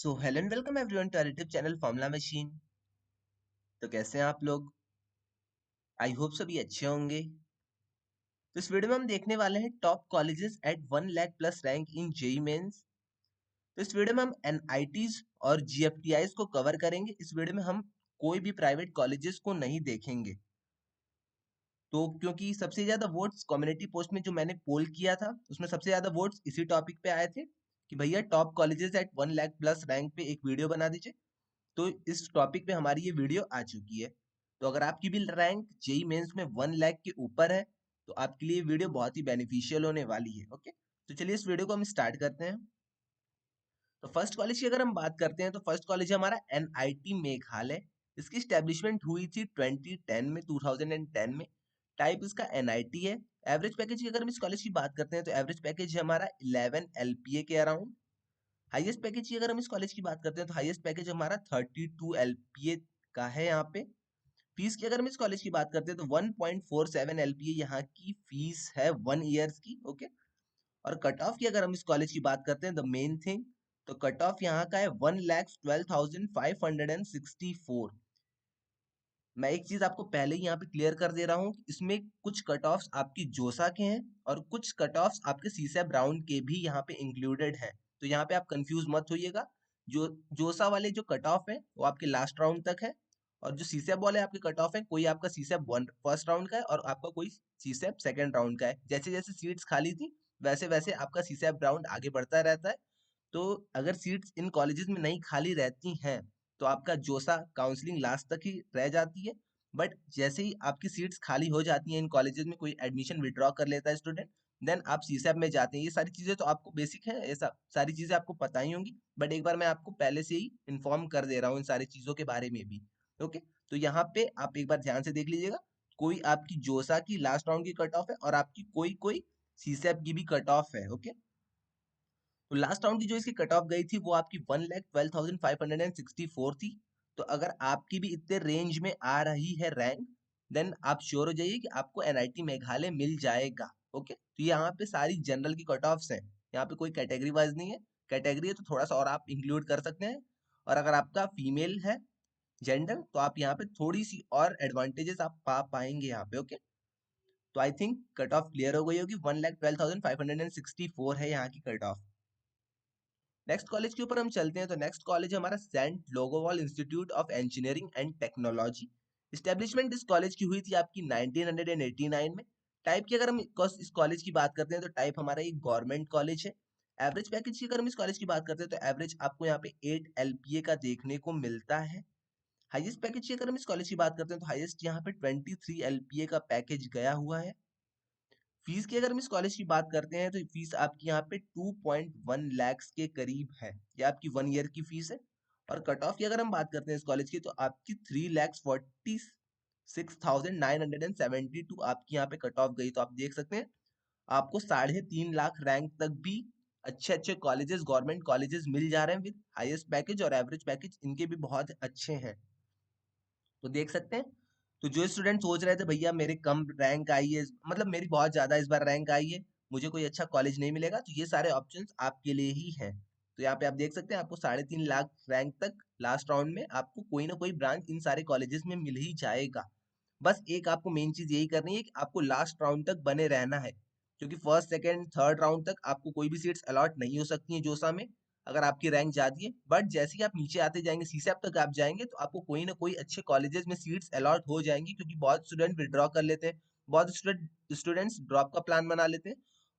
So hello and welcome everyone to our YouTube channel Formula Machine. तो कैसे हैं आप लोग? आई होप सभी अच्छे होंगे। तो इस वीडियो में हम देखने वाले हैं top colleges at 1 lakh plus rank in JEE Mains. तो इस वीडियो में हम एनआईटीज और जीएफटीआईज को कवर करेंगे। इस वीडियो में हम कोई भी प्राइवेट कॉलेजेस को नहीं देखेंगे। तो क्योंकि सबसे ज्यादा वोट्स कम्युनिटी पोस्ट में जो मैंने पोल किया था उसमें सबसे ज्यादा वोट्स इसी टॉपिक पे आए थे कि भैया top colleges at 1 lakh plus rank पे एक वीडियो बना दीजिए। तो इस टॉपिक पे हमारी ये वीडियो आ चुकी है। तो अगर आपकी भी रैंक जेई मेंस में 1 लाख के ऊपर है तो आपके लिए वीडियो बहुत ही बेनिफिशियल होने वाली है। ओके, तो चलिए इस वीडियो को हम स्टार्ट करते हैं। तो फर्स्ट कॉलेज की अगर हम बात करते हैं तो फर्स्ट कॉलेज है हमारा एनआईटी मेघालय। इसकी स्टैब्लिशमेंट हुई थी 2010 में। टाइप इसका एनआईटी है। एवरेज पैकेज की अगर हम इस कॉलेज की बात करते हैं तो एवरेज पैकेज है हमारा 11 LPA के अराउंड। हाईएस्ट पैकेज की अगर हम इस कॉलेज की बात करते हैं तो हाईएस्ट पैकेज हमारा 32 LPA का है यहाँ पे। फीस की अगर हम इस कॉलेज की बात करते हैं तो 1.47 LPA यहाँ की फीस है 1 ईयर्स की। ओके, और कट ऑफ की अगर हम इस कॉलेज की बात करते हैं द मेन थिंग, तो कट ऑफ यहाँ का है 1,12,564। मैं एक चीज आपको पहले ही यहाँ पे क्लियर कर दे रहा हूँ कि इसमें कुछ कट ऑफ्स आपकी जोसा के हैं और कुछ कट ऑफ्स आपके सीसैप राउंड के भी यहाँ पे इंक्लूडेड हैं। तो यहाँ पे आप कंफ्यूज मत होइएगा। जो जोसा वाले जो कट ऑफ है वो आपके लास्ट राउंड तक है, और जो सीसैप वाले आपके कट ऑफ है कोई आपका सीसैप वन फर्स्ट राउंड का है और आपका कोई सीसैप सेकंड राउंड का है। जैसे जैसे सीट्स खाली थी वैसे वैसे आपका सीसैप राउंड आगे बढ़ता रहता है। तो अगर सीट्स इन कॉलेजेस में नहीं खाली रहती हैं तो आपका जोसा काउंसलिंग लास्ट तक ही रह जाती है। बट जैसे ही आपकी सीट्स खाली हो जाती हैं इन कॉलेजेस में, कोई एडमिशन विड्रॉ कर लेता है स्टूडेंट, देन आप सीसैप में जाते हैं। ये सारी चीजें तो आपको बेसिक है, ऐसा सारी चीजें आपको पता ही होंगी, बट एक बार मैं आपको पहले से ही इन्फॉर्म कर दे रहा हूँ इन सारी चीजों के बारे में भी। ओके, तो यहाँ पे आप एक बार ध्यान से देख लीजिएगा। कोई आपकी जोसा की लास्ट राउंड की कट ऑफ है और आपकी कोई कोई सीसैप की भी कट ऑफ है। ओके, तो लास्ट राउंड की जो इसकी कट ऑफ गई थी वो आपकी 1,12,564 थी। तो अगर आपकी भी इतने रेंज में आ रही है रैंक, देन आप श्योर हो जाइए कि आपको एनआईटी मेघालय मिल जाएगा। ओके, तो यहाँ पे सारी जनरल की कट ऑफ्स हैं, यहाँ पे कोई कैटेगरी वाइज नहीं है। कैटेगरी है तो थोड़ा सा और आप इंक्लूड कर सकते हैं, और अगर आपका फीमेल है जेंडर तो आप यहाँ पे थोड़ी सी और एडवांटेजेस आप पा पाएंगे यहाँ पे। ओके, तो I think cut off clear हो गई होगी। 1,12,564 है यहाँ की कट ऑफ। नेक्स्ट कॉलेज के ऊपर हम चलते हैं। तो नेक्स्ट कॉलेज है हमारा saint Longowal institute of engineering and technology. Establishment इस कॉलेज की हुई थी आपकी 1989 में। टाइप की अगर हम इस कॉलेज की बात करते हैं तो टाइप हमारा एक गवर्नमेंट कॉलेज है। एवरेज पैकेज की अगर हम इस कॉलेज की बात करते हैं तो एवरेज आपको यहाँ पे 8 LPA का देखने को मिलता है। हाईएस्ट पैकेज की अगर हम इस कॉलेज की बात करते हैं तो हाईएस्ट यहाँ पे 23 LPA का पैकेज गया हुआ है। फीस की अगर हम इस कॉलेज की बात करते हैं तो फीस आपकी यहाँ पे 2.1 lakhs के करीब है। ये आपकी 1 ईयर की फीस है। और कट ऑफ की अगर हम बात करते हैं इस कॉलेज की तो आपकी 3,46,972 आपकी यहाँ पे कट ऑफ गई। तो आप देख सकते हैं आपको 3.5 लाख रैंक तक भी अच्छे अच्छे कॉलेजेस, गवर्नमेंट कॉलेजेस मिल जा रहे हैं विद हाईएस्ट पैकेज, और एवरेज पैकेज इनके भी बहुत अच्छे हैं। तो देख सकते हैं। तो जो स्टूडेंट सोच रहे थे भैया मेरे कम रैंक आई है, मतलब मेरी बहुत ज्यादा इस बार रैंक आई है, मुझे कोई अच्छा कॉलेज नहीं मिलेगा, तो ये सारे ऑप्शंस आपके लिए ही हैं। तो यहाँ पे आप देख सकते हैं आपको 3.5 लाख रैंक तक लास्ट राउंड में आपको कोई ना कोई ब्रांच इन सारे कॉलेजेस में मिल ही जाएगा। बस एक आपको मेन चीज यही करनी है कि आपको लास्ट राउंड तक बने रहना है, क्योंकि फर्स्ट सेकंड थर्ड राउंड तक आपको कोई भी सीट्स अलॉट नहीं हो सकती हैं जोसा में अगर आपकी रैंक जाती है। बट जैसे ही आप नीचे आते जाएंगे सीसैप तक आप जाएंगे तो आपको कोई ना कोई अच्छे कॉलेजेस में सीट्स अलॉट हो जाएंगी, क्योंकि बहुत स्टूडेंट विड्रॉ कर लेते हैं, बहुत स्टूडेंट्स ड्रॉप का प्लान बना लेते हैं,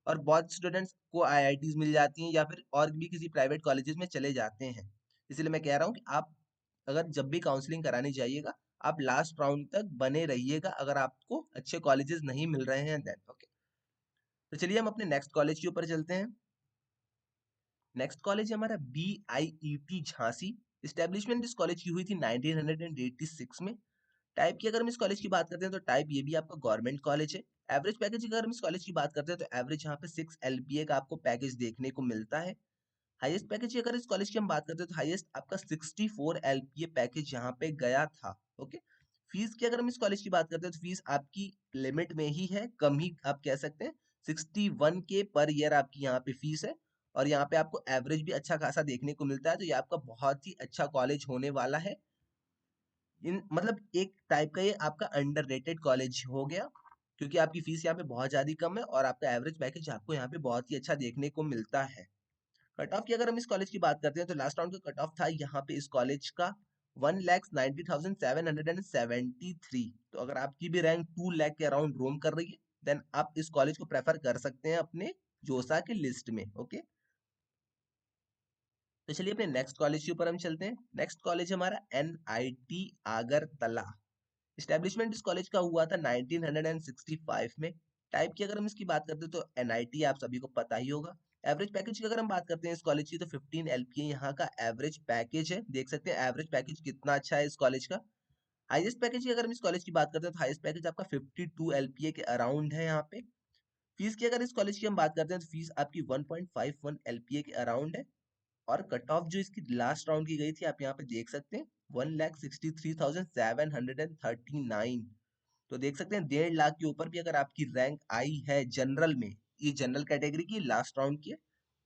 और बहुत स्टूडेंट्स को आईआईटीज मिल जाती हैं या फिर और भी किसी प्राइवेट कॉलेजेस में चले जाते हैं। इसलिए मैं कह रहा हूँ कि आप अगर जब भी काउंसलिंग कराने जाइएगा आप लास्ट राउंड तक बने रहिएगा अगर आपको अच्छे कॉलेजेस नहीं मिल रहे हैं देन। ओके, तो चलिए हम अपने नेक्स्ट कॉलेज के ऊपर चलते हैं। नेक्स्ट कॉलेज है हमारा BIET झांसी। स्टैब्लिशमेंट इस कॉलेज की हुई थी 1986 में। टाइप की अगर हम इस कॉलेज की बात करते हैं तो टाइप ये भी आपका गवर्नमेंट कॉलेज है। एवरेज पैकेज की अगर हम इस कॉलेज की बात करते हैं तो एवरेज यहाँ पे 6 LPA का आपको पैकेज देखने को मिलता है। हाईएस्ट पैकेज की अगर इस कॉलेज की हम बात करते हैं तो हाईएस्ट आपका 64 LPA पैकेज यहाँ पे गया था। ओके, फीस की अगर हम इस कॉलेज की बात करते हैं तो फीस आपकी लिमिट में ही है, कम ही आप कह सकते हैं। 61 के पर ईयर आपकी यहाँ पे फीस है। और यहाँ पे आपको एवरेज भी अच्छा खासा देखने को मिलता है, तो ये आपका बहुत ही अच्छा कॉलेज होने वाला है। इन मतलब एक टाइप का ये आपका अंडररेटेड कॉलेज हो गया, क्योंकि आपकी फीस यहाँ पे बहुत ज्यादा कम है और आपका एवरेज पैकेज आपको यहाँ पे बहुत ही अच्छा देखने को मिलता है। कट ऑफ की अगर हम इस कॉलेज की बात करते हैं तो लास्ट राउंड का कट ऑफ था यहाँ पे इस कॉलेज का 1,90,773। तो अगर आपकी भी रैंक 2 लाख के अराउंड रोम कर रही है, देन आप इस कॉलेज को प्रेफर कर सकते हैं अपने जोसा के लिस्ट में। ओके, तो चलिए अपने नेक्स्ट कॉलेज के ऊपर हम चलते हैं। नेक्स्ट कॉलेज हमारा NIT आगरतला। इस्टेब्लिशमेंट इस कॉलेज का हुआ था 1965 में। टाइप की अगर हम इसकी बात करते हैं तो NIT आप सभी को पता ही होगा। एवरेज पैकेज की अगर हम बात करते हैं इस कॉलेज की तो 15 LPA यहाँ का एवरेज पैकेज है। देख सकते हैं एवरेज पैकेज कितना अच्छा है इस कॉलेज का। हाईएस्ट पैकेज की अगर हम इस कॉलेज की बात करते हैं तो हाईएस्ट पैकेज आपका 52 LPA के अराउंड है यहाँ पे। फीस की अगर इस कॉलेज की हम बात करते हैं तो फीस आपकी 1.51 LPA के अराउंड है। और कट ऑफ जो इसकी लास्ट राउंड की गई थी आप यहाँ पे देख सकते हैं 1,63,739। तो देख सकते हैं 1.5 लाख के ऊपर भी अगर आपकी रैंक आई है जनरल में, ये जनरल कैटेगरी की लास्ट राउंड की है,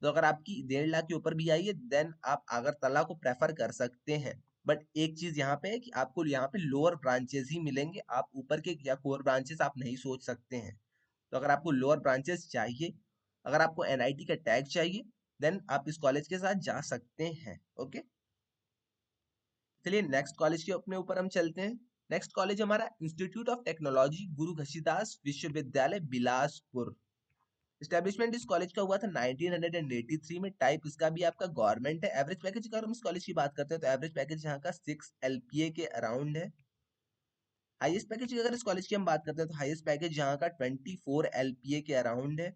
तो अगर आपकी 1.5 लाख के ऊपर भी आई है देन आप अगरतला को प्रेफर कर सकते हैं। बट एक चीज यहाँ पे है कि आपको यहाँ पे लोअर ब्रांचेस ही मिलेंगे, आप ऊपर के या कोर ब्रांचेस आप नहीं सोच सकते हैं। तो अगर आपको लोअर ब्रांचेस चाहिए, अगर आपको NIT का टैग चाहिए, देन आप इस कॉलेज के साथ जा सकते हैं। ओके, चलिए नेक्स्ट कॉलेज के अपने ऊपर हम चलते हैं। नेक्स्ट कॉलेज हमारा इंस्टीट्यूट ऑफ टेक्नोलॉजी गुरु घसीदास विश्वविद्यालय बिलासपुर। एस्टेब्लिशमेंट इस कॉलेज का हुआ था 1983 में। टाइप इसका भी आपका गवर्नमेंट है। एवरेज पैकेज अगर हम इस कॉलेज की बात करते हैं तो एवरेज पैकेज यहाँ का 6 LPA के अराउंड है। हाईएस्ट पैकेज की अगर इस कॉलेज की हम बात करते हैं तो हाईएस्ट पैकेज यहाँ का 24 LPA के अराउंड है।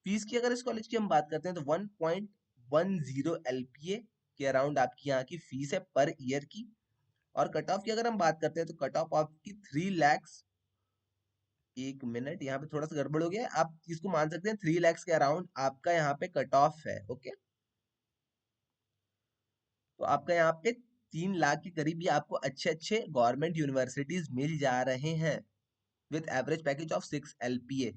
फीस की अगर इस कॉलेज की हम बात करते हैं तो 1.10 LPA के अराउंड आपकी यहाँ की फीस है पर ईयर की। और कट ऑफ की अगर हम बात करते हैं तो कट ऑफ आपकी 3 लैक्स, एक मिनट यहाँ पे थोड़ा सा गड़बड़ हो गया है। आप इसको मान सकते हैं 3 लैक्स के अराउंड आपका यहाँ पे कट ऑफ है। ओके, तो आपका यहाँ पे 3 लाख के करीब भी आपको अच्छे अच्छे गवर्नमेंट यूनिवर्सिटीज मिल जा रहे हैं with average package of 6 LPA।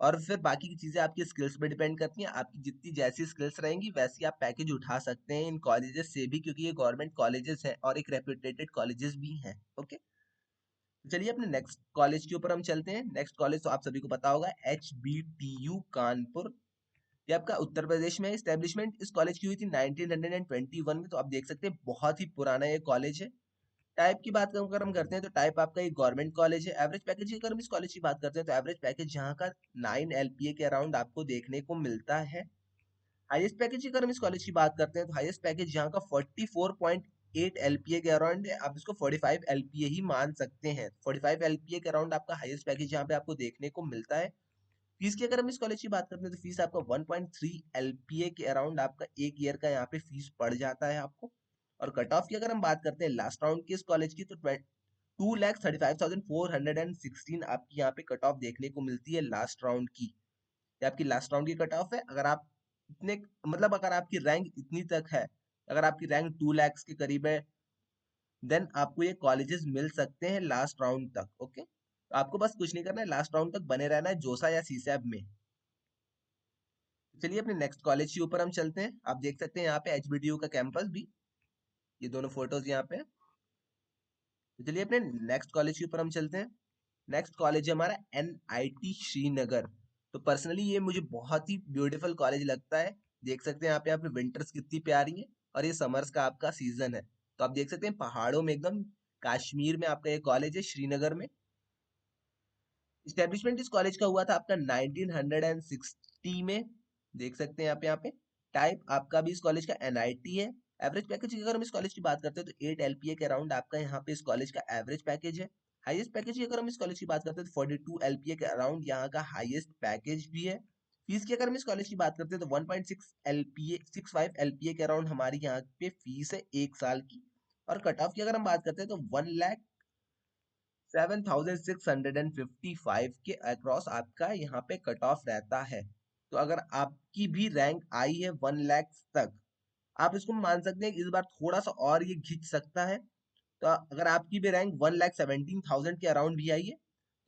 और फिर बाकी की चीजें आपकी स्किल्स पे डिपेंड करती हैं, आपकी जितनी जैसी स्किल्स रहेंगी वैसी आप पैकेज उठा सकते हैं इन कॉलेजेस से भी, क्योंकि ये गवर्नमेंट कॉलेजेस हैं और एक रेप्यूटेटेड कॉलेजेस भी हैं। ओके, चलिए अपने नेक्स्ट कॉलेज के ऊपर हम चलते हैं। नेक्स्ट कॉलेज तो आप सभी को पता होगा, HBTU कानपुर। ये आपका उत्तर प्रदेश में इस्टेब्लिशमेंट इस कॉलेज की हुई थी 1921 में। तो आप देख सकते हैं बहुत ही पुराना ये कॉलेज है। टाइप की बात अगर हम करते हैं तो टाइप आपका एक गवर्नमेंट कॉलेज है। एवरेज पैकेज की अगर हम इस कॉलेज की बात करते हैं तो एवरेज पैकेज यहाँ का 9 LPA के अराउंड आपको देखने को मिलता है। हाईएस्ट पैकेज की अगर हम इस कॉलेज की बात करते हैं तो हाईएस्ट पैकेज यहाँ का 44.8 LPA के अराउंड है। आप इसको 45 LPA ही मान सकते हैं। 45 LPA के अराउंड आपका हाईएस्ट पैकेज यहाँ पे आपको देखने को मिलता है। फीस की अगर हम इस कॉलेज की बात करते हैं तो फीस आपका 1.3 LPA के अराउंड आपका एक ईयर का यहाँ पे फीस पड़ जाता है आपको। और कट ऑफ की अगर हम बात करते हैं लास्ट राउंड की इस कॉलेज की तो 2,35,416 आपकी यहाँ पे कट ऑफ देखने को मिलती है लास्ट राउंड की। ये आपकी लास्ट राउंड की कट ऑफ है। अगर आप इतने मतलब अगर आपकी रैंक इतनी तक है, अगर आपकी रैंक 2 लाख के करीब है, देन आपको ये कॉलेजेस मिल सकते हैं लास्ट राउंड तक। ओके, तो आपको बस कुछ नहीं करना है, लास्ट राउंड तक बने रहना है जोसा या सीसैब में। चलिए अपने नेक्स्ट कॉलेज के ऊपर हम चलते हैं। आप देख सकते हैं यहाँ पे HBDU का कैंपस भी, ये दोनों फोटोज यहाँ पे हैं। तो चलिए अपने नेक्स्ट कॉलेज के ऊपर हम चलते हैं। नेक्स्ट कॉलेज है हमारा NIT श्रीनगर। तो पर्सनली ये मुझे बहुत ही ब्यूटीफुल कॉलेज लगता है। देख सकते हैं यहाँ पे विंटर्स कितनी प्यारी है और ये समर्स का आपका सीजन है। तो आप देख सकते हैं पहाड़ों में एकदम कश्मीर में आपका ये कॉलेज है श्रीनगर में। इस्टेब्लिशमेंट इस कॉलेज का हुआ था आपका 1960 में। देख सकते हैं यहाँ पे टाइप आपका भी इस कॉलेज का NIT है। एवरेज पैकेज की अगर हम इस कॉलेज की बात करते हैं तो 8 LPA के अराउंड आपका यहाँ पे इस कॉलेज का एवरेज पैकेज है। हाईएस्ट पैकेज की अगर हम इस कॉलेज की बात करते हैं तो 42 LPA के अराउंड यहाँ का हाईएस्ट पैकेज भी है। फीस की अगर हम इस कॉलेज की बात करते हैं तो 1.6 LPA 65 LPA के अराउंड हमारी यहाँ पे फीस है एक साल की। और कट ऑफ की अगर हम बात करते हैं तो 1,07,655 के अक्रॉस आपका यहाँ पे कट ऑफ रहता है। तो अगर आपकी भी रैंक आई है 1 लाख तक, आप इसको मान सकते हैं कि इस बार थोड़ा सा और ये खिंच सकता है। तो अगर आपकी भी रैंक 1,17,000 के अराउंड भी आई है,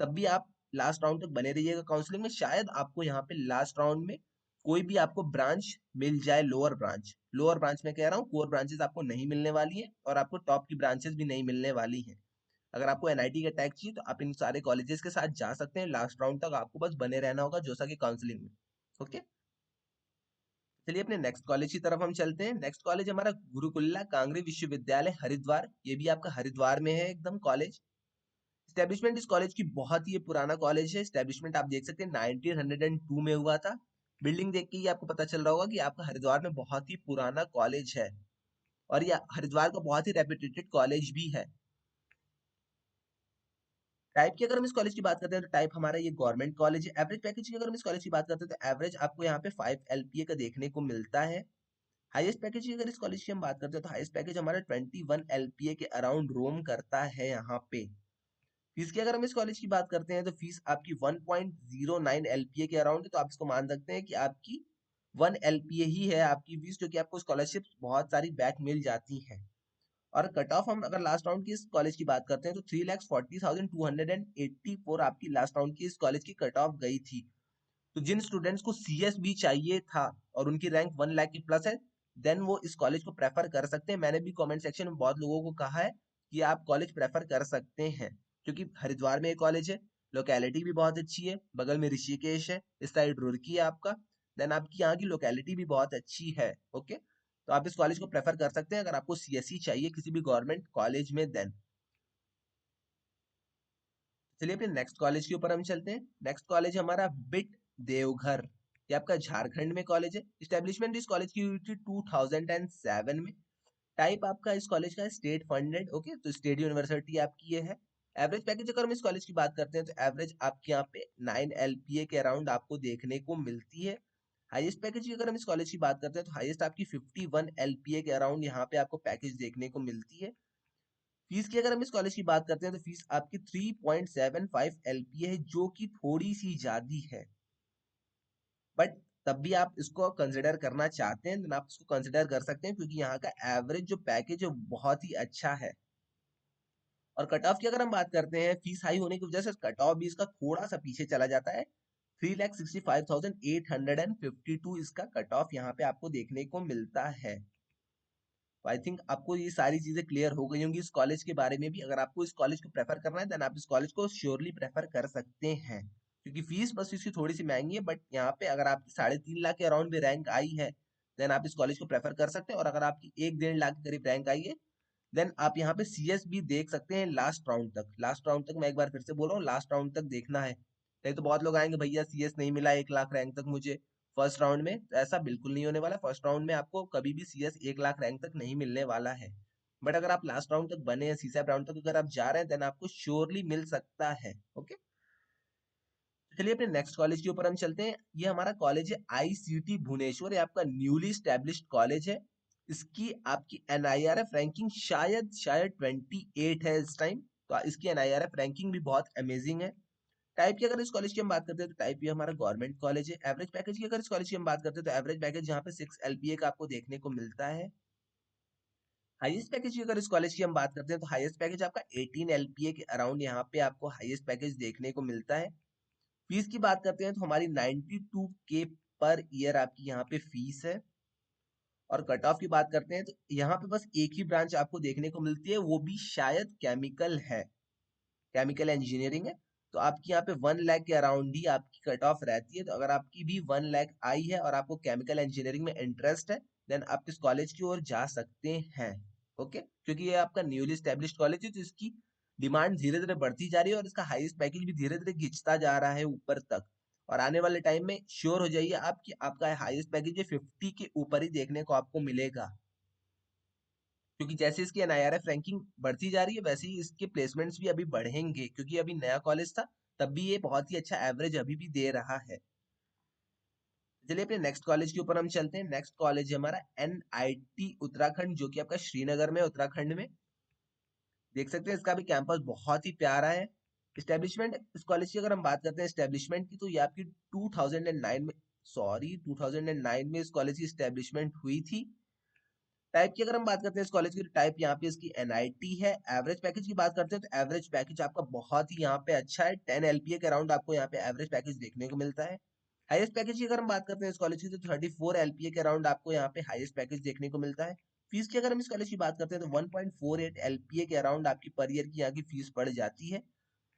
तब भी आप लास्ट राउंड तक बने रहिएगा काउंसलिंग में। शायद आपको यहाँ पे लास्ट राउंड में कोई भी आपको ब्रांच मिल जाए, लोअर ब्रांच में कह रहा हूँ, कोर ब्रांचेस आपको नहीं मिलने वाली है और आपको टॉप की ब्रांचेस भी नहीं मिलने वाली हैं। अगर आपको एनआईटी का टैग चाहिए तो आप इन सारे कॉलेजेस के साथ जा सकते हैं, लास्ट राउंड तक आपको बस बने रहना होगा जोसा की काउंसलिंग में। ओके, चलिए अपने नेक्स्ट कॉलेज की तरफ हम चलते हैं। नेक्स्ट कॉलेज हमारा गुरुकुल्ला कांगड़ी विश्वविद्यालय हरिद्वार, ये भी आपका हरिद्वार में है एकदम कॉलेज। स्टैब्लिशमेंट इस कॉलेज की बहुत ही ये पुराना कॉलेज है। स्टैब्लिशमेंट आप देख सकते हैं 1902 में हुआ था। बिल्डिंग देख के ही आपको पता चल रहा होगा कि आपका हरिद्वार में बहुत ही पुराना कॉलेज है और ये हरिद्वार का बहुत ही रेप्यूटेड कॉलेज भी है। टाइप की अगर हम इस कॉलेज की बात करते हैं तो टाइप हमारा ये गवर्नमेंट कॉलेज है। एवरेज पैकेज की अगर हम इस कॉलेज की बात करते हैं तो एवरेज आपको यहाँ पे 5 LPA का देखने को मिलता है। हाईएस्ट पैकेज की अगर इस कॉलेज की हम बात करते हैं तो हाईएस्ट पैकेज हमारा 21 LPA के अराउंड रोम करता है यहाँ पे। फीस की अगर हम इस कॉलेज की बात करते हैं तो फीस आपकी 1.09 LPA के अराउंड है, तो आप इसको मान सकते हैं कि आपकी 1 LPA ही है आपकी फीस, जो कि आपको स्कॉलरशिप बहुत सारी बैक मिल जाती हैं। और कट ऑफ हम अगर लास्ट राउंड की इस कॉलेज की बात करते हैं तो 3,40,284 आपकी लास्ट राउंड की इस कॉलेज की कट ऑफ गई थी। तो जिन स्टूडेंट्स को CS भी चाहिए था और उनकी रैंक 1 लाख की प्लस है, देन वो इस कॉलेज को प्रेफर कर सकते हैं। मैंने भी कमेंट सेक्शन में बहुत लोगों को कहा है कि आप कॉलेज प्रेफर कर सकते हैं, क्योंकि हरिद्वार में एक कॉलेज है, लोकेलिटी भी बहुत अच्छी है, बगल में ऋषिकेश है, इस साइड रुड़की है आपका, देन आपकी यहाँ की लोकेलिटी भी बहुत अच्छी है। ओके, तो आप इस कॉलेज को प्रेफर कर सकते हैं अगर आपको CSE चाहिए किसी भी गवर्नमेंट कॉलेज में। देन चलिए अपने नेक्स्ट कॉलेज के ऊपर हम चलते हैं। नेक्स्ट कॉलेज हमारा बिट देवघर, ये आपका झारखंड में कॉलेज है। स्टेब्लिशमेंट इस कॉलेज की हुई थी 2007 में। टाइप आपका इस कॉलेज का स्टेट फंडेड, ओके, तो स्टेट यूनिवर्सिटी आपकी ये है। एवरेज पैकेज अगर हम इस कॉलेज की बात करते हैं तो एवरेज आपके यहाँ पे 9 LPA के अराउंड आपको देखने को मिलती है। हाईएस्ट पैकेज की अगर हम इस कॉलेज की बात करते हैं तो हाईएस्ट आपकी 51 LPA के अराउंड यहाँ पे आपको पैकेज देखने को मिलती है। फीस की अगर हम इस कॉलेज की बात करते हैं तो फीस आपकी 3.75 LPA है, जो कि थोड़ी सी ज्यादा है, बट तब भी आप इसको कंसिडर करना चाहते हैं तो आप इसको कंसिडर कर सकते हैं, क्योंकि यहाँ का एवरेज जो पैकेज है वो बहुत ही अच्छा है। और कट ऑफ की अगर हम बात करते हैं, फीस हाई होने की वजह से कट ऑफ भी इसका थोड़ा सा पीछे चला जाता है। 3,65,852 इसका कट ऑफ यहाँ पे आपको देखने को मिलता है। आई थिंक आपको ये सारी चीजें क्लियर हो गई होंगी इस कॉलेज के बारे में भी। अगर आपको इस कॉलेज को प्रेफर करना है देन आप इस कॉलेज को श्योरली प्रेफर कर सकते हैं, क्योंकि फीस बस इसकी थोड़ी सी महंगी है, बट यहाँ पे अगर आपकी 3.5 लाख के अराउंड भी रैंक आई है देन आप इस कॉलेज को प्रेफर कर सकते हैं। और अगर आपकी 1-1.5 लाख के करीब रैंक आई है देन आप यहाँ पे CS भी देख सकते हैं लास्ट राउंड तक। लास्ट राउंड तक मैं एक बार फिर से बोल रहा हूँ, लास्ट राउंड तक देखना है। नहीं तो बहुत लोग आएंगे, भैया CS नहीं मिला 1 लाख रैंक तक मुझे फर्स्ट राउंड में, तो ऐसा बिल्कुल नहीं होने वाला। फर्स्ट राउंड में आपको कभी भी CS 1 लाख रैंक तक नहीं मिलने वाला है, बट अगर आप लास्ट राउंड तक बने हैं, CSAT राउंड तक अगर आप जा रहे हैं देन आपको श्योरली मिल सकता है। ओके, चलिए अपने नेक्स्ट कॉलेज के ऊपर हम चलते हैं। ये हमारा कॉलेज है ICT भुवनेश्वर, ये आपका न्यूली स्टैब्लिश्ड कॉलेज है। इसकी आपकी NIRF रैंकिंग शायद 28 है इस टाइम, तो इसकी NIRF रैंकिंग भी बहुत अमेजिंग है। टाइप की अगर इस कॉलेज की हम बात करते हैं तो टाइप ये हमारा गवर्नमेंट कॉलेज है। एवरेज पैकेज की अगर इस कॉलेज की हम बात करते हैं तो एवरेज पैकेज यहाँ पे 6 LPA का आपको देखने को मिलता है। हाईएस्ट पैकेज की अगर इस कॉलेज की हम बात करते हैं तो हाईएस्ट पैकेज आपका 18 LPA के अराउंड यहाँ पे आपको हाईएस्ट पैकेज देखने को मिलता है। फीस की बात करते हैं तो हमारी 92K पर ईयर आपकी यहाँ पे फीस है। और कट ऑफ की बात करते हैं तो यहाँ पे बस एक ही ब्रांच आपको देखने को मिलती है, वो भी शायद केमिकल है, केमिकल इंजीनियरिंग है। तो आपकी यहाँ पे 1 लाख के अराउंड ही आपकी कट ऑफ रहती है। तो अगर आपकी भी 1 लाख आई है और आपको केमिकल इंजीनियरिंग में इंटरेस्ट है देन आप इस कॉलेज की ओर जा सकते हैं। ओके, क्योंकि ये आपका न्यूली स्टैब्लिश्ड कॉलेज है तो इसकी डिमांड धीरे धीरे बढ़ती जा रही है और इसका हाईएस्ट पैकेज भी धीरे धीरे खिंचता जा रहा है ऊपर तक। और आने वाले टाइम में श्योर हो जाइए आप कि आपका हाईएस्ट पैकेज 50 के ऊपर ही देखने को आपको मिलेगा, क्योंकि जैसे इसकी NIRF रैंकिंग बढ़ती जा रही है वैसे ही इसके प्लेसमेंट्स भी अभी बढ़ेंगे, क्योंकि अभी नया कॉलेज था तब भी ये बहुत ही अच्छा एवरेज अभी भी दे रहा है। चलिए अपने नेक्स्ट कॉलेज के ऊपर हम चलते हैं। नेक्स्ट कॉलेज है हमारा NIT उत्तराखंड, जो कि आपका श्रीनगर में उत्तराखंड में। देख सकते हैं इसका भी कैंपस बहुत ही प्यारा है। स्टैब्लिशमेंट इस कॉलेज की अगर हम बात करते हैं स्टैब्लिशमेंट की, तो ये आपकी 2009 में इस कॉलेज की स्टैब्लिशमेंट हुई थी। टाइप की अगर हम बात करते हैं इस कॉलेज की, टाइप यहाँ पे इसकी NIT है। एवरेज पैकेज की बात करते हैं तो एवरेज पैकेज आपका बहुत ही यहाँ पे अच्छा है, 10 LPA के अराउंड आपको यहाँ पे एवरेज पैकेज देखने को मिलता है। हाईएस्ट पैकेज की अगर हम बात करते हैं इस कॉलेज की, तो 34 LPA के अराउंड आपको यहाँ पे हाईएस्ट पैकेज देखने को मिलता है। फीस की अगर हम इस कॉलेज की बात करते हैं तो 1.48 LPA के अराउंड आपकी पर ईयर की यहाँ की फीस पड़ जाती है।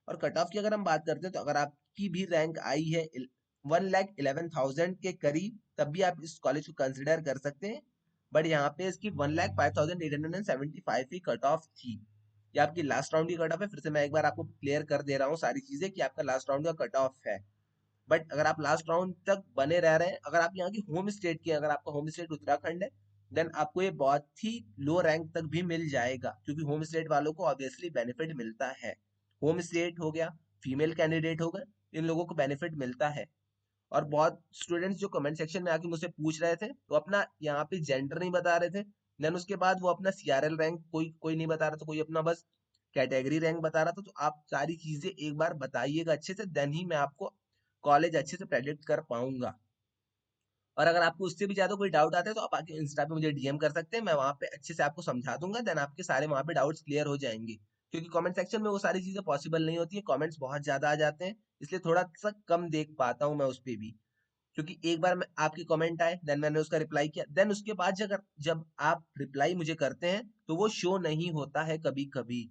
और कट ऑफ की अगर हम बात करते हैं तो अगर आपकी भी रैंक आई है 1,11,000 के करीब, तब भी आप इस कॉलेज को कंसिडर कर सकते हैं। बट यहाँ पे इसकी 1,05,875 ही कट ऑफ थी। ये आपकी लास्ट राउंड की कट ऑफ है। फिर से मैं एक बार आपको क्लियर कर दे रहा हूँ सारी चीजें कि आपका लास्ट राउंड का कट ऑफ है। बट अगर आप लास्ट राउंड तक बने रह रहे हैं, अगर आप यहाँ की होम स्टेट की, अगर आपका होम स्टेट उत्तराखंड है, देन आपको ये बहुत ही लो रैंक तक भी मिल जाएगा, क्योंकि होम स्टेट वालों को ऑब्वियसली बेनिफिट मिलता है। होम स्टेट हो गया, फीमेल कैंडिडेट हो गए, इन लोगों को बेनिफिट मिलता है। और बहुत स्टूडेंट्स जो कमेंट सेक्शन में आके मुझसे पूछ रहे थे, तो अपना यहाँ पे जेंडर नहीं बता रहे थे, देन उसके बाद वो अपना सीआरएल रैंक कोई कोई नहीं बता रहा था, कोई अपना बस कैटेगरी रैंक बता रहा था। तो आप सारी चीजें एक बार बताइएगा अच्छे से, देन ही मैं आपको कॉलेज अच्छे से प्रेडिक्ट कर पाऊंगा। और अगर आपको उससे भी ज्यादा कोई डाउट आता है तो आप आके इंस्टा पे मुझे डीएम कर सकते हैं, मैं वहां पे अच्छे से आपको समझा दूंगा, देन आपके सारे वहां पे डाउट्स क्लियर हो जाएंगे। क्योंकि कमेंट सेक्शन में वो सारी चीजें पॉसिबल नहीं होती है, कमेंट्स बहुत ज्यादा आ जाते हैं, इसलिए थोड़ा सा कम देख पाता हूँ मैं उस पे भी। क्योंकि एक बार मैं आपके कमेंट आए, देन मैंने उसका रिप्लाई किया, देन उसके बाद जब आप रिप्लाई मुझे करते हैं तो वो शो नहीं होता है कभी कभी,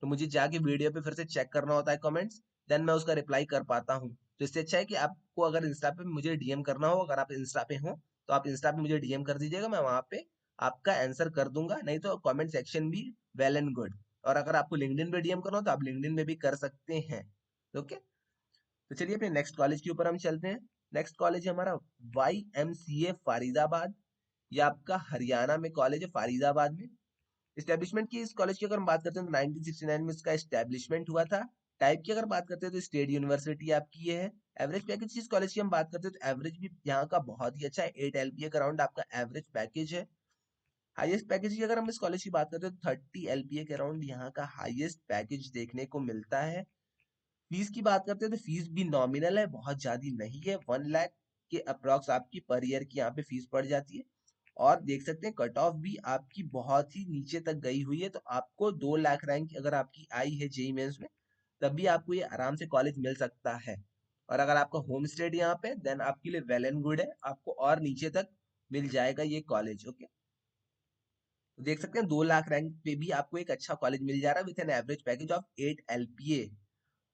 तो मुझे जाके वीडियो पे फिर से चेक करना होता है कमेंट्स, देन मैं उसका रिप्लाई कर पाता हूँ। तो इससे अच्छा है कि आपको अगर इंस्टा पे मुझे डीएम करना हो, अगर आप इंस्टा पे हो तो आप इंस्टा पे मुझे डीएम कर दीजिएगा, मैं वहां पे आपका आंसर कर दूंगा, नहीं तो कमेंट सेक्शन भी वेल एंड गुड। और अगर आपको लिंक्डइन पे डीएम करना हो तो आप लिंक्डइन में भी कर सकते हैं। ओके, तो चलिए अपने नेक्स्ट कॉलेज के ऊपर हम चलते हैं। नेक्स्ट कॉलेज है हमारा YMCA फरीदाबाद। ये आपका हरियाणा में कॉलेज है, फरीदाबाद में। इस्टेब्लिशमेंट की इस कॉलेज की अगर हम बात करते हैं तो 1969 में इसका इस्टेब्लिशमेंट हुआ था। टाइप की अगर बात करते हैं तो स्टेट यूनिवर्सिटी आपकी ये है। एवरेज पैकेज की इस कॉलेज की हम बात करते हैं तो एवरेज भी यहाँ का बहुत ही अच्छा है, 8 LPA का अराउंड आपका एवरेज पैकेज है। हाईएस्ट पैकेज की अगर हम इस कॉलेज की बात करते हैं तो 30 LPA के अराउंड यहाँ का हाईएस्ट पैकेज देखने को मिलता है। फीस की बात करते हैं तो फीस भी नॉमिनल है, बहुत ज्यादा नहीं है, 1 लाख के अप्रॉक्स आपकी पर ईयर की यहाँ पे फीस पड़ जाती है। और देख सकते हैं कट ऑफ भी आपकी बहुत ही नीचे तक गई हुई है, तो आपको 2 लाख रैंक अगर आपकी आई है जेई मेंस में, तब भी आपको ये आराम से कॉलेज मिल सकता है। और अगर आपका होम स्टेट यहाँ पे, देन आपके लिए वेल एंड गुड है, आपको और नीचे तक मिल जाएगा ये कॉलेज। ओके, तो देख सकते हैं 2 लाख रैंक पे भी आपको एक अच्छा कॉलेज मिल जा रहा है with an average package of 8 LPA।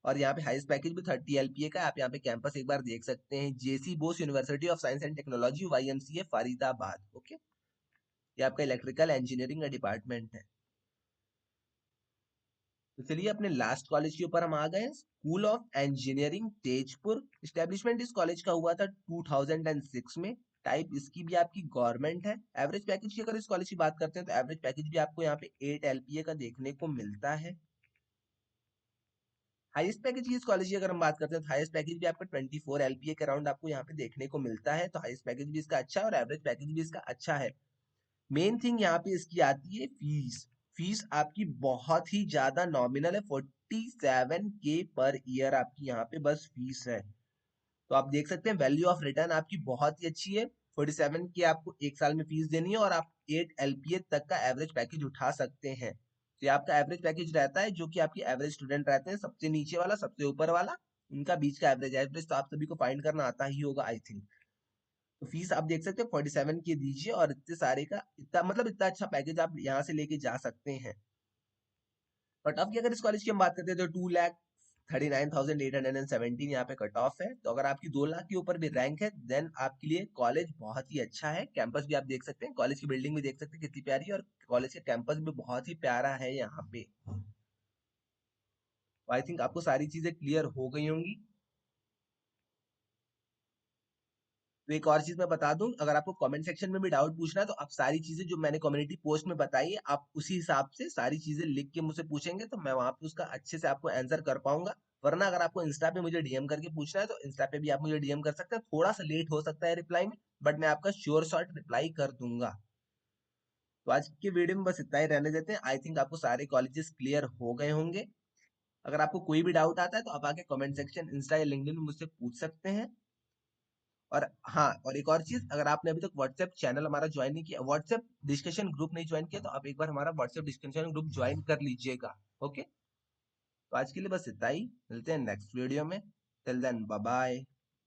और यहाँ पे हाईएस्ट पैकेज भी 30 LPA का है। आप यहाँ पे कैंपस एक बार देख सकते हैं, J C Bose university of science and technology YMCA Faridabad. Okay, ये आपका इलेक्ट्रिकल इंजीनियरिंग का डिपार्टमेंट है। तो चलिए अपने लास्ट कॉलेज के ऊपर हम आ गए, school of engineering Tezpur. Establishment इस कॉलेज का हुआ था 2006 में। टाइप इसकी भी आपकी गवर्नमेंट है। एवरेज पैकेज की अगर इस कॉलेज की बात करते हैं तो एवरेज पैकेज भी आपको यहाँ पे 8 LPA का देखने को मिलता है। हाईएस्ट पैकेज की इस कॉलेज की अगर हम बात करते हैं तो हाईएस्ट पैकेज भी आपका 24 LPA के अराउंड आपको यहाँ पे देखने को मिलता है। तो हाईएस्ट पैकेज भी इसका अच्छा है और एवरेज पैकेज भी इसका अच्छा है। मेन थिंग यहाँ पे इसकी आती है फीस। फीस आपकी बहुत ही ज्यादा नॉमिनल है, 47K पर ईयर आपकी यहाँ पे बस फीस है। तो आप देख सकते हैं वैल्यू ऑफ रिटर्न आपकी बहुत ही अच्छी है। 47K आपको एक साल में फीस देनी है और आप 8 LPA तक का एवरेज पैकेज उठा सकते हैं। तो ये आपका एवरेज पैकेज रहता है, जो कि आपकी एवरेज स्टूडेंट रहते हैं, सबसे नीचे वाला सबसे ऊपर वाला, उनका बीच का एवरेज। एवरेज तो आप सभी को फाइंड करना आता ही होगा आई थिंक। तो फीस आप देख सकते हैं 47K दीजिए और इतने सारे का इतना मतलब इतना अच्छा पैकेज आप यहाँ से लेके जा सकते हैं। कट ऑफ की अगर इस कॉलेज की हम बात करते हैं तो 2,39,817 यहाँ पे कट ऑफ है। तो अगर आपकी 2 लाख के ऊपर भी रैंक है, देन आपके लिए कॉलेज बहुत ही अच्छा है। कैंपस भी आप देख सकते हैं, कॉलेज की बिल्डिंग भी देख सकते हैं कितनी प्यारी है, और कॉलेज का कैंपस भी बहुत ही प्यारा है यहाँ पे। आई थिंक आपको सारी चीजें क्लियर हो गई होंगी। तो एक और चीज मैं बता दूं, अगर आपको कमेंट सेक्शन में भी डाउट पूछना है तो आप सारी चीजें जो मैंने कम्युनिटी पोस्ट में बताई है, आप उसी हिसाब से सारी चीजें लिख के मुझसे पूछेंगे, तो मैं वहां पे उसका अच्छे से आपको आंसर कर पाऊंगा। वरना अगर आपको इंस्टा पे मुझे डीएम करके पूछना है तो इंस्टा पे भी आप मुझे डीएम कर सकते हैं, थोड़ा सा लेट हो सकता है रिप्लाई में, बट मैं आपका श्योर शॉर्ट रिप्लाई कर दूंगा। तो आज के वीडियो में बस इतना ही रहने देते हैं। आई थिंक आपको सारे कॉलेजेस क्लियर हो गए होंगे। अगर आपको कोई भी डाउट आता है तो आप आके कमेंट सेक्शन इंस्टा या लिंक्डइन में मुझसे पूछ सकते हैं। और हाँ, और एक और चीज, अगर आपने अभी तक व्हाट्सएप चैनल हमारा ज्वाइन नहीं किया, व्हाट्सएप डिस्कशन ग्रुप नहीं ज्वाइन किया, तो आप एक बार हमारा व्हाट्सएप डिस्कशन ग्रुप ज्वाइन कर लीजिएगा। ओके, तो आज के लिए बस इतना ही, मिलते हैं नेक्स्ट वीडियो में। Till then bye bye.